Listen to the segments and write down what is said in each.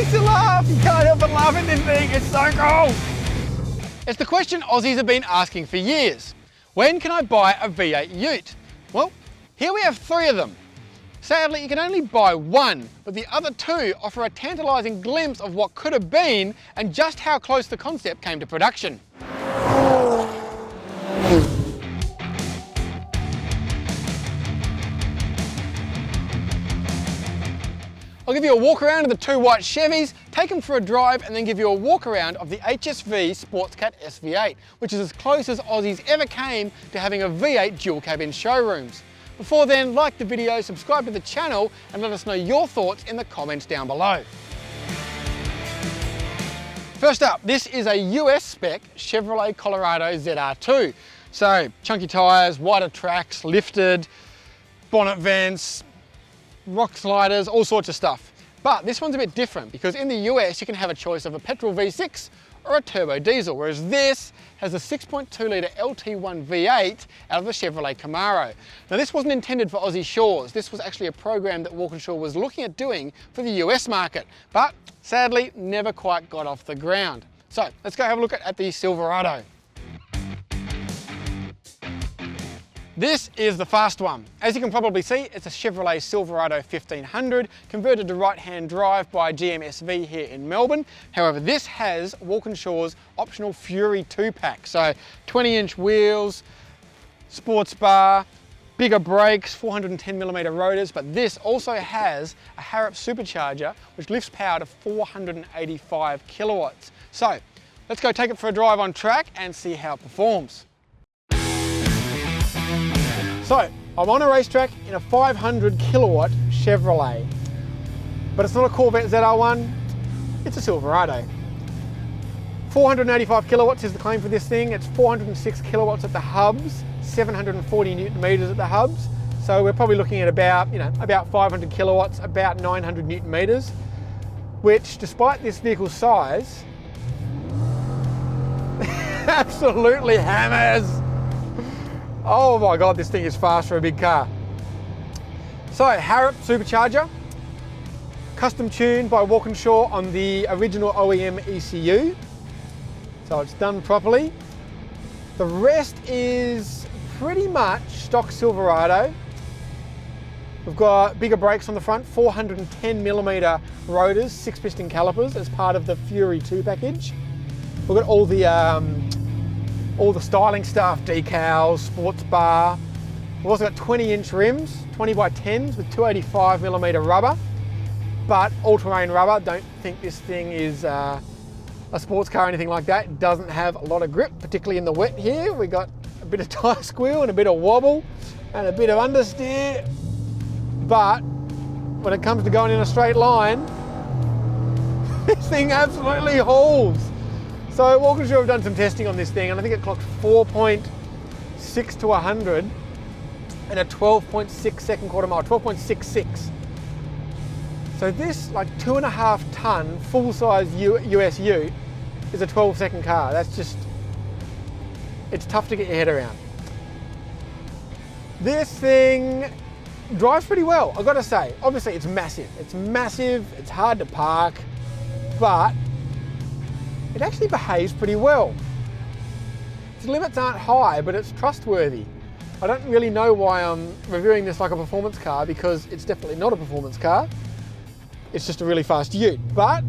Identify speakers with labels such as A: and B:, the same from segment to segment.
A: makes you laugh. You can't help but laugh at this thing. It's so cool. It's the question Aussies have been asking for years. When can I buy a V8 ute? Well, here we have 3 of them. Sadly, you can only buy one, but the other 2 offer a tantalising glimpse of what could have been and just how close the concept came to production. I'll give you a walk around of the 2 white Chevys, take them for a drive, and then give you a walk around of the HSV Sportscat SV8, which is as close as Aussies ever came to having a V8 dual cabin showrooms. Before then, like the video, subscribe to the channel, and let us know your thoughts in the comments down below. First up, this is a US spec Chevrolet Colorado ZR2. So, chunky tyres, wider tracks, lifted, bonnet vents, rock sliders, all sorts of stuff. But this one's a bit different because in the US you can have a choice of a petrol V6 or a turbo diesel, whereas this has a 6.2 litre LT1 V8 out of the Chevrolet Camaro. Now this wasn't intended for Aussie shores. This was actually a program that Walkinshaw was looking at doing for the US market, but sadly never quite got off the ground. So let's go have a look at the Silverado. This is the fast one. As you can probably see, it's a Chevrolet Silverado 1500 converted to right-hand drive by GMSV here in Melbourne. However, this has Walkinshaw's optional Fury 2-pack. So 20-inch wheels, sports bar, bigger brakes, 410mm rotors, but this also has a Harrop supercharger which lifts power to 485 kilowatts. So let's go take it for a drive on track and see how it performs. So, I'm on a racetrack in a 500 kilowatt Chevrolet, but it's not a Corvette ZR1, it's a Silverado. 485 kilowatts is the claim for this thing. It's 406 kilowatts at the hubs, 740 newton meters at the hubs. So we're probably looking at about, about 500 kilowatts, about 900 newton meters, which despite this vehicle's size, absolutely hammers. Oh my God, this thing is fast for a big car. So, Harrop supercharger, custom tuned by Walkinshaw on the original OEM ECU. So it's done properly. The rest is pretty much stock Silverado. We've got bigger brakes on the front, 410mm rotors, 6-piston calipers as part of the Fury 2 package. We've got all the styling stuff, decals, sports bar. We've also got 20-inch rims, 20 by 10s with 285mm rubber, but all-terrain rubber. Don't think this thing is a sports car or anything like that. It doesn't have a lot of grip, particularly in the wet here. We got a bit of tyre squeal and a bit of wobble and a bit of understeer, but when it comes to going in a straight line, this thing absolutely hauls. So Walkinshaw have done some testing on this thing, and I think it clocked 4.6 to 100 in a 12.6 second quarter mile, 12.66. So this, like 2.5 ton full-size US ute is a 12-second car. That's just, it's tough to get your head around. This thing drives pretty well, I've got to say. Obviously it's massive, it's hard to park, but it actually behaves pretty well. Its limits aren't high, but it's trustworthy. I don't really know why I'm reviewing this like a performance car, because it's definitely not a performance car. It's just a really fast ute, but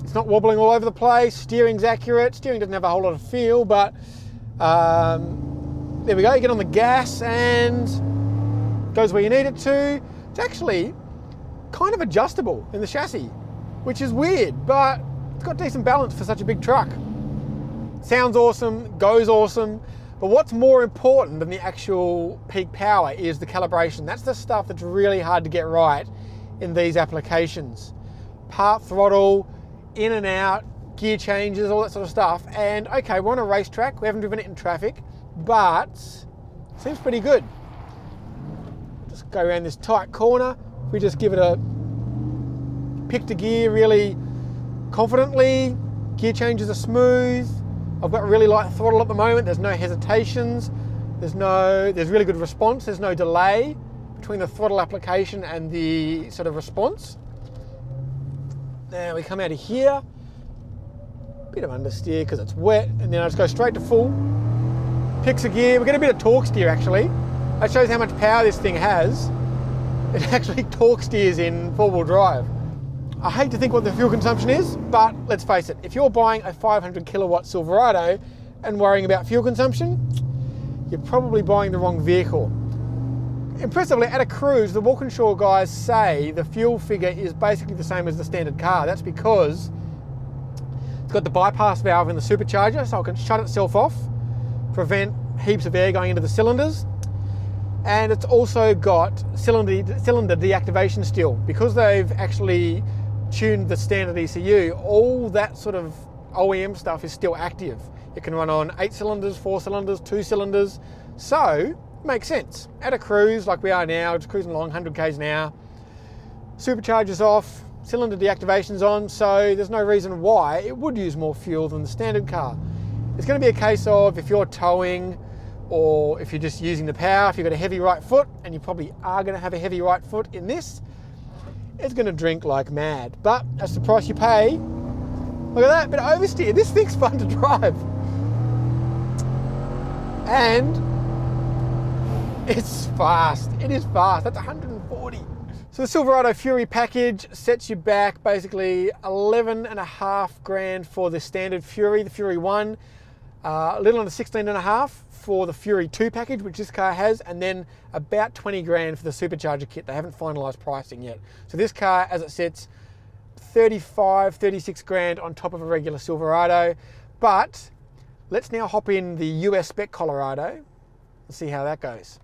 A: it's not wobbling all over the place. Steering's accurate. Steering doesn't have a whole lot of feel, but there we go. You get on the gas and goes where you need it to. It's actually kind of adjustable in the chassis, which is weird, but it's got decent balance for such a big truck. Sounds awesome, goes awesome, but what's more important than the actual peak power is the calibration. That's the stuff that's really hard to get right in these applications. Part throttle, in and out, gear changes, all that sort of stuff. And okay, we're on a racetrack, we haven't driven it in traffic, but it seems pretty good. Just go around this tight corner. If we just give it a pick to gear really confidently, gear changes are smooth. I've got really light throttle at the moment. There's no hesitations. There's really good response. There's no delay between the throttle application and the sort of response. Now we come out of here, bit of understeer because it's wet, and then I just go straight to full. Picks a gear, we get a bit of torque steer actually. That shows how much power this thing has. It actually torque steers in four-wheel drive. I hate to think what the fuel consumption is, but let's face it, if you're buying a 500 kilowatt Silverado and worrying about fuel consumption, you're probably buying the wrong vehicle. Impressively, at a cruise, the Walkinshaw guys say the fuel figure is basically the same as the standard car. That's because it's got the bypass valve in the supercharger, so it can shut itself off, prevent heaps of air going into the cylinders. And it's also got cylinder deactivation still. Because they've actually tuned the standard ECU, all that sort of OEM stuff is still active. It can run on 8 cylinders, 4 cylinders, 2 cylinders. So, makes sense. At a cruise like we are now, just cruising along 100 k's an hour, supercharger's off, cylinder deactivation's on, so there's no reason why it would use more fuel than the standard car. It's going to be a case of if you're towing or if you're just using the power, if you've got a heavy right foot, and you probably are going to have a heavy right foot in this, it's going to drink like mad. But that's the price you pay. Look at that, bit of oversteer. This thing's fun to drive. And it's fast. It is fast. That's 140. So the Silverado Fury package sets you back basically 11.5 grand for the standard Fury, the Fury 1, a little under 16.5 for the Fury 2 package, which this car has, and then about 20 grand for the supercharger kit. They haven't finalised pricing yet. So this car, as it sits, 35, 36 grand on top of a regular Silverado. But let's now hop in the US spec Colorado and see how that goes.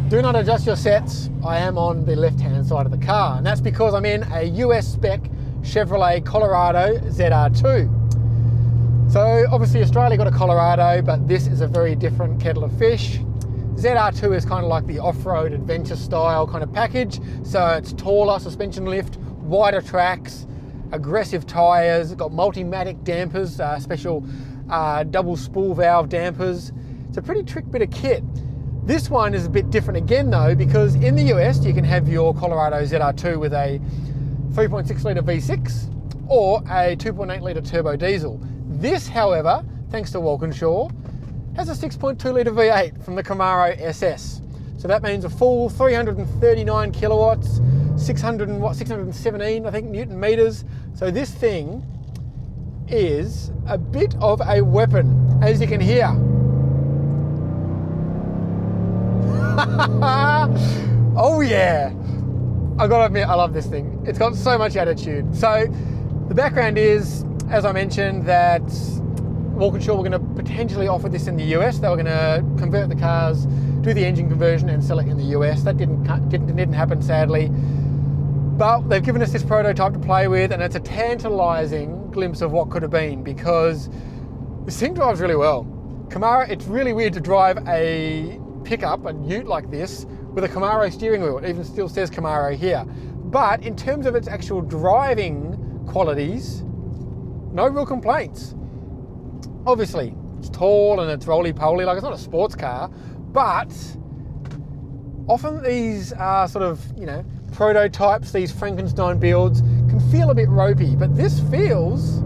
A: Do not adjust your sets. I am on the left-hand side of the car, and that's because I'm in a US spec Chevrolet Colorado ZR2. So obviously Australia got a Colorado, but this is a very different kettle of fish. ZR2 is kind of like the off-road adventure style kind of package. So it's taller suspension lift, wider tracks, aggressive tyres, it's got Multimatic dampers, special double spool valve dampers. It's a pretty trick bit of kit. This one is a bit different again though, because in the US you can have your Colorado ZR2 with a 3.6 litre V6 or a 2.8 litre turbo diesel. This, however, thanks to Walkinshaw, has a 6.2 litre V8 from the Camaro SS. So that means a full 339 kilowatts, 617, I think, Newton meters. So this thing is a bit of a weapon, as you can hear. Oh yeah! I gotta admit, I love this thing. It's got so much attitude. So the background is, as I mentioned, that Walkinshaw were going to potentially offer this in the US. They were going to convert the cars, do the engine conversion and sell it in the US. That didn't happen, sadly. But they've given us this prototype to play with, and it's a tantalising glimpse of what could have been, because this thing drives really well. Camaro, it's really weird to drive a pickup, a ute like this, with a Camaro steering wheel. It even still says Camaro here. But in terms of its actual driving qualities, no real complaints. Obviously, it's tall and it's roly-poly, like it's not a sports car, but often these are sort of, prototypes, these Frankenstein builds can feel a bit ropey, but this feels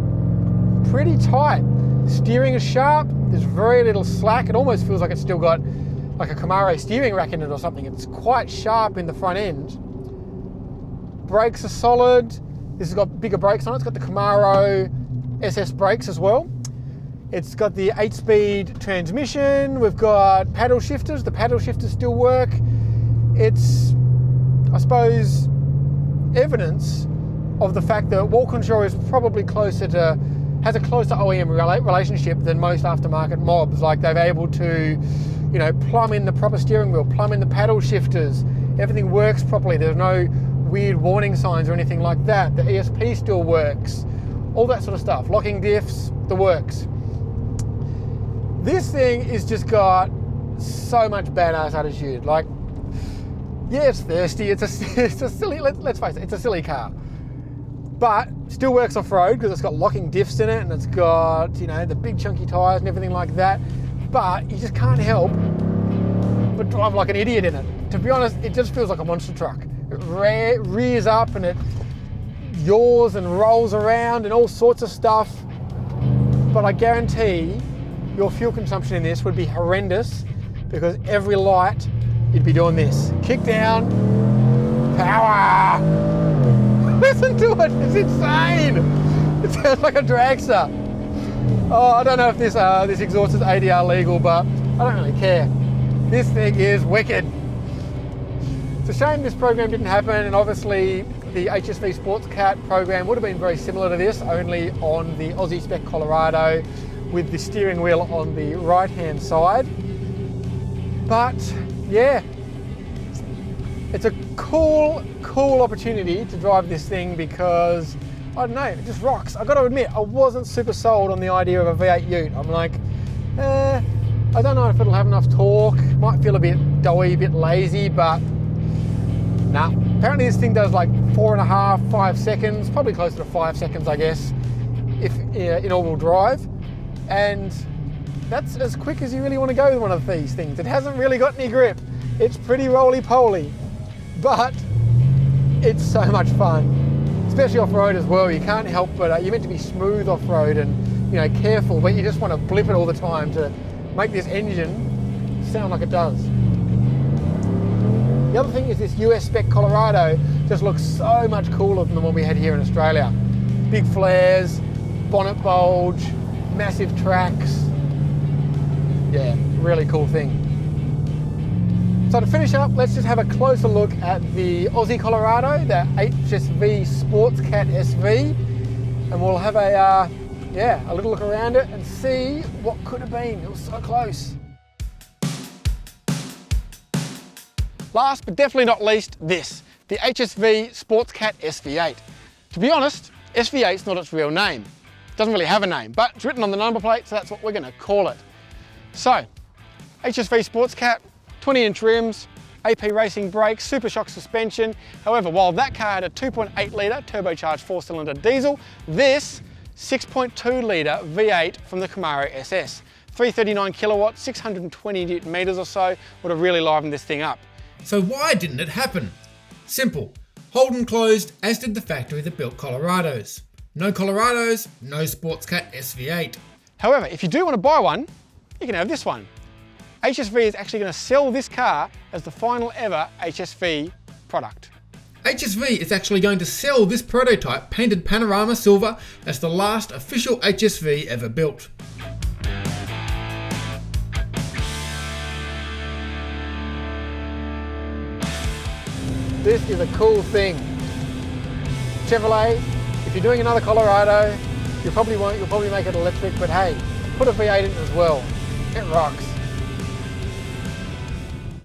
A: pretty tight. Steering is sharp, there's very little slack. It almost feels like it's still got like a Camaro steering rack in it or something. It's quite sharp in the front end. Brakes are solid. This has got bigger brakes on it. It's got the Camaro SS brakes as well. It's got the 8-speed transmission. We've got paddle shifters. The paddle shifters still work. It's, I suppose, evidence of the fact that Walkinshaw is probably has a closer OEM relationship than most aftermarket mobs. Like, they're able to, plumb in the proper steering wheel, plumb in the paddle shifters. Everything works properly. There's no weird warning signs or anything like that. The ESP still works. All that sort of stuff. Locking diffs, the works. This thing is just got so much badass attitude. Like, yeah, it's thirsty. It's a silly, let's face it, it's a silly car. But still works off-road because it's got locking diffs in it, and it's got, the big chunky tyres and everything like that. But you just can't help but drive like an idiot in it. To be honest, it just feels like a monster truck. rears up and it yaws and rolls around and all sorts of stuff. But I guarantee your fuel consumption in this would be horrendous, because every light you'd be doing this. Kick down, power. Listen to it, it's insane. It sounds like a dragster. Oh, I don't know if this exhaust is ADR legal, but I don't really care. This thing is wicked. It's a shame this program didn't happen, and obviously the HSV Sports Cat program would have been very similar to this, only on the Aussie Spec Colorado with the steering wheel on the right-hand side. But yeah, it's a cool opportunity to drive this thing because, I don't know, it just rocks. I got to admit, I wasn't super sold on the idea of a V8 ute. I'm like, I don't know if it'll have enough torque. Might feel a bit doughy, a bit lazy, but nah. Apparently this thing does like 4.5, 5 seconds, probably closer to 5 seconds, I guess, if in all-wheel drive. And that's as quick as you really want to go with one of these things. It hasn't really got any grip. It's pretty roly-poly, but it's so much fun, especially off-road as well. You can't help but, you're meant to be smooth off-road and, you know, careful, but you just want to blip it all the time to make this engine sound like it does. The other thing is this US Spec Colorado just looks so much cooler than the one we had here in Australia. Big flares, bonnet bulge, massive tracks. Yeah, really cool thing. So to finish up, let's just have a closer look at the Aussie Colorado, the HSV Sports Cat SV, and we'll have a little look around it and see what could have been. It was so close. Last but definitely not least, this, the HSV Sports Cat SV8. To be honest, SV8's not its real name. It doesn't really have a name, but it's written on the number plate, so that's what we're going to call it. So, HSV Sports Cat, 20-inch rims, AP racing brakes, super shock suspension. However, while that car had a 2.8 litre turbocharged 4-cylinder diesel, this 6.2 litre V8 from the Camaro SS. 339 kilowatts, 620 Newton meters or so would have really livened this thing up.
B: So why didn't it happen? Simple. Holden closed, as did the factory that built Colorados. No Colorados, no Sports Cat SV8.
A: However, if you do want to buy one, you can have this one. HSV is actually going to sell this car as the final ever HSV product.
B: HSV is actually going to sell this prototype painted Panorama Silver as the last official HSV ever built.
A: This is a cool thing. Chevrolet, if you're doing another Colorado, you probably won't, you'll probably make it electric, but hey, put a V8 in it as well. It rocks.